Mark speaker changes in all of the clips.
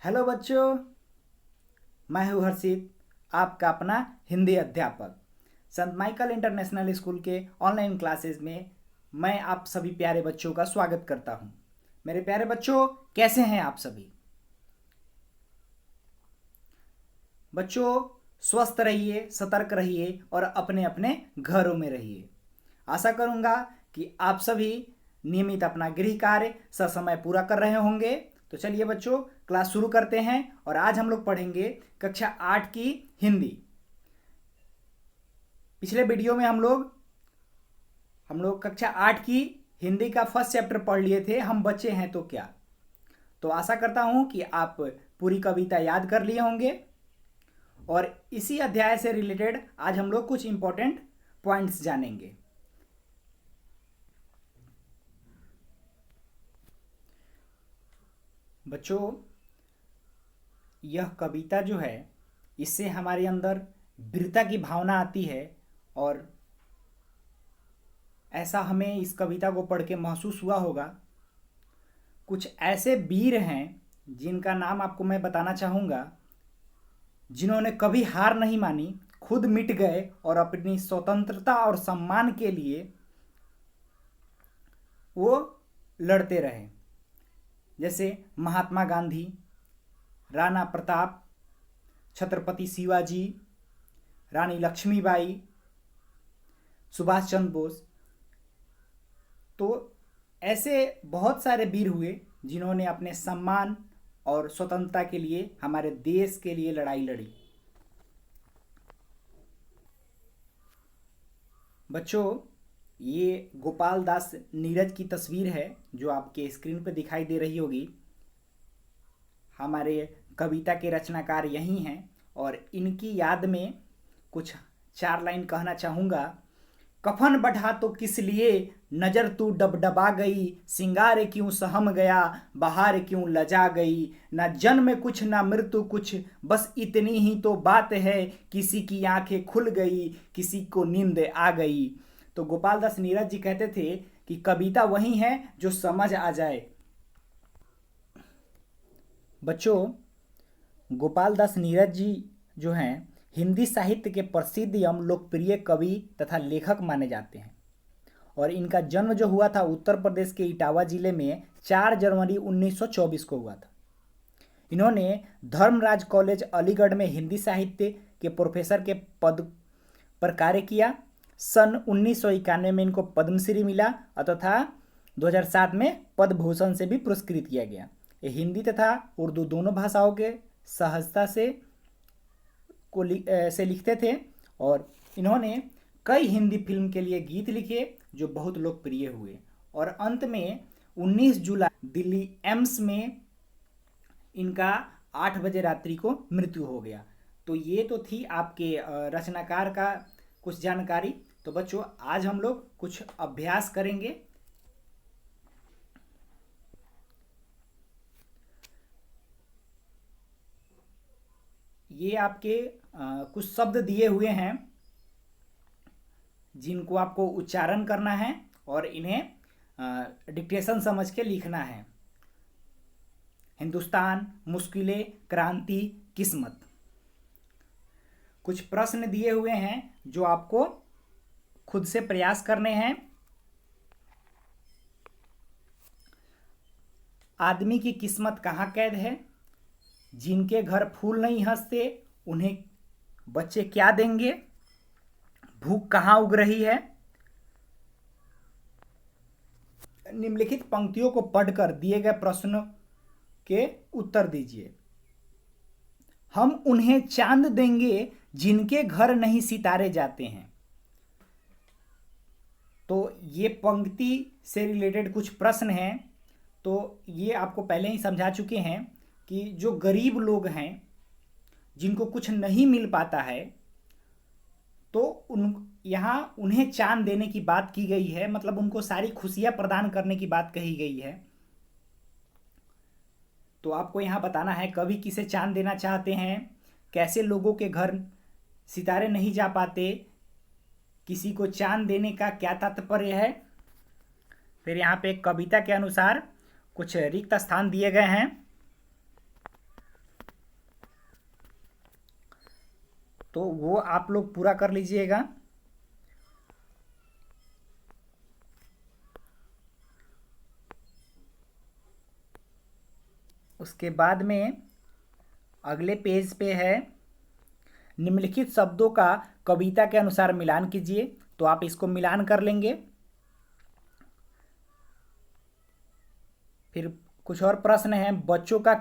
Speaker 1: Hello बच्चों, मैं हूँ हर्षित, आपका अपना हिंदी अध्यापक। संत माइकल इंटरनेशनल स्कूल के ऑनलाइन क्लासेस में मैं आप सभी प्यारे बच्चों का स्वागत करता हूँ। मेरे प्यारे बच्चों, कैसे हैं आप सभी? बच्चों, स्वस्थ रहिए, सतर्क रहिए और अपने अपने घरों में रहिए। आशा करूँगा कि आप सभी नियमित अपना गृह कार्य ससमय पूरा कर रहे होंगे। तो चलिए बच्चों, क्लास शुरू करते हैं और आज हम लोग पढ़ेंगे कक्षा 8 की हिंदी। पिछले वीडियो में हम लोग कक्षा 8 की हिंदी का फर्स्ट चैप्टर पढ़ लिए थे, हम बच्चे हैं तो क्या। तो आशा करता हूँ कि आप पूरी कविता याद कर लिए होंगे और इसी अध्याय से रिलेटेड आज हम लोग कुछ इंपॉर्टेंट पॉइंट्स जानेंगे। बच्चों, यह कविता जो है, इससे हमारे अंदर वीरता की भावना आती है और ऐसा हमें इस कविता को पढ़ के महसूस हुआ होगा। कुछ ऐसे वीर हैं जिनका नाम आपको मैं बताना चाहूँगा, जिन्होंने कभी हार नहीं मानी, खुद मिट गए और अपनी स्वतंत्रता और सम्मान के लिए वो लड़ते रहे। जैसे महात्मा गांधी, राणा प्रताप, छत्रपति शिवाजी, रानी लक्ष्मीबाई, सुभाष चंद्र बोस। तो ऐसे बहुत सारे वीर हुए जिन्होंने अपने सम्मान और स्वतंत्रता के लिए, हमारे देश के लिए लड़ाई लड़ी। बच्चों, ये गोपाल दास नीरज की तस्वीर है जो आपके स्क्रीन पर दिखाई दे रही होगी। हमारे कविता के रचनाकार यही हैं और इनकी याद में कुछ 4 लाइन कहना चाहूँगा। कफन बढ़ा तो किस लिए, नजर तू डबडबा गई, सिंगार क्यों सहम गया, बहार क्यों लजा गई, न जन्म कुछ न मृत्यु कुछ, बस इतनी ही तो बात है, किसी की आंखें खुल गई, किसी को नींद आ गई। तो गोपाल दास नीरज जी कहते थे कि कविता वही है जो समझ आ जाए। बच्चों, गोपाल दास नीरज जी जो हैं, हिंदी साहित्य के प्रसिद्ध एवं लोकप्रिय कवि तथा लेखक माने जाते हैं और इनका जन्म जो हुआ था उत्तर प्रदेश के इटावा जिले में 4 जनवरी 1924 को हुआ था। इन्होंने धर्मराज कॉलेज अलीगढ़ में हिंदी साहित्य के प्रोफेसर के पद पर कार्य किया। सन 1991 में इनको पद्मश्री मिला तथा 2007 में पद्म भूषण से भी पुरस्कृत किया गया। ये हिंदी तथा उर्दू दोनों भाषाओं के सहजता से लिखते थे और इन्होंने कई हिंदी फिल्म के लिए गीत लिखे जो बहुत लोकप्रिय हुए और अंत में 19 जुलाई दिल्ली एम्स में इनका 8 बजे रात्रि को मृत्यु हो गया। तो ये तो थी आपके रचनाकार का कुछ जानकारी। तो बच्चों, आज हम लोग कुछ अभ्यास करेंगे। ये आपके कुछ शब्द दिए हुए हैं जिनको आपको उच्चारण करना है और इन्हें डिक्टेशन समझ के लिखना है। हिंदुस्तान, मुश्किलें, क्रांति, किस्मत। कुछ प्रश्न दिए हुए हैं जो आपको खुद से प्रयास करने हैं। आदमी की किस्मत कहाँ कैद है, जिनके घर फूल नहीं हंसते उन्हें बच्चे क्या देंगे, भूख कहाँ उग रही है। निम्नलिखित पंक्तियों को पढ़कर दिए गए प्रश्नों के उत्तर दीजिए। हम उन्हें चांद देंगे जिनके घर नहीं सितारे जाते हैं। तो ये पंक्ति से रिलेटेड कुछ प्रश्न हैं। तो ये आपको पहले ही समझा चुके हैं कि जो गरीब लोग हैं, जिनको कुछ नहीं मिल पाता है, तो यहाँ उन्हें चांद देने की बात की गई है, मतलब उनको सारी खुशियां प्रदान करने की बात कही गई है। तो आपको यहाँ बताना है कवि किसे चांद देना चाहते हैं, कैसे लोगों के घर सितारे नहीं जा पाते, किसी को चांद देने का क्या तात्पर्य है। फिर यहाँ पे कविता के अनुसार कुछ रिक्त स्थान दिए गए हैं। तो वो आप लोग पूरा कर लीजिएगा। उसके बाद में अगले पेज पे है निम्नलिखित शब्दों का कविता के अनुसार मिलान कीजिए। तो आप इसको मिलान कर लेंगे। फिर कुछ और प्रश्न हैं। बच्चों का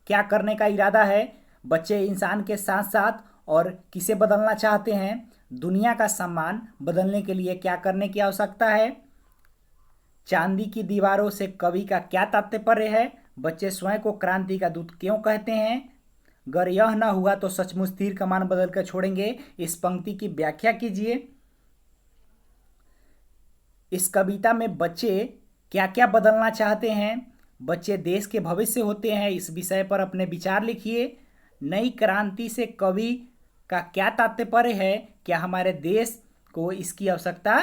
Speaker 1: क्या करने का इरादा है? बच्चे इंसान के साथ साथ और किसे बदलना चाहते हैं? दुनिया का सम्मान बदलने के लिए क्या करने की आवश्यकता है? चांदी की दीवारों से कवि का क्या तात्पर्य है? बच्चे स्वयं को क्रांति का दूत क्यों कहते हैं? अगर यह न हुआ तो सचमुच तीर कमान बदल कर छोड़ेंगे। इस पंक्ति की व्याख्या कीजिए। इस कविता में बच्चे क्या क्या बदलना चाहते हैं? बच्चे देश के भविष्य होते हैं। इस विषय पर अपने विचार लिखिए। नई क्रांति से कवि का क्या तात्पर्य है? क्या हमारे देश को इसकी आवश्यकता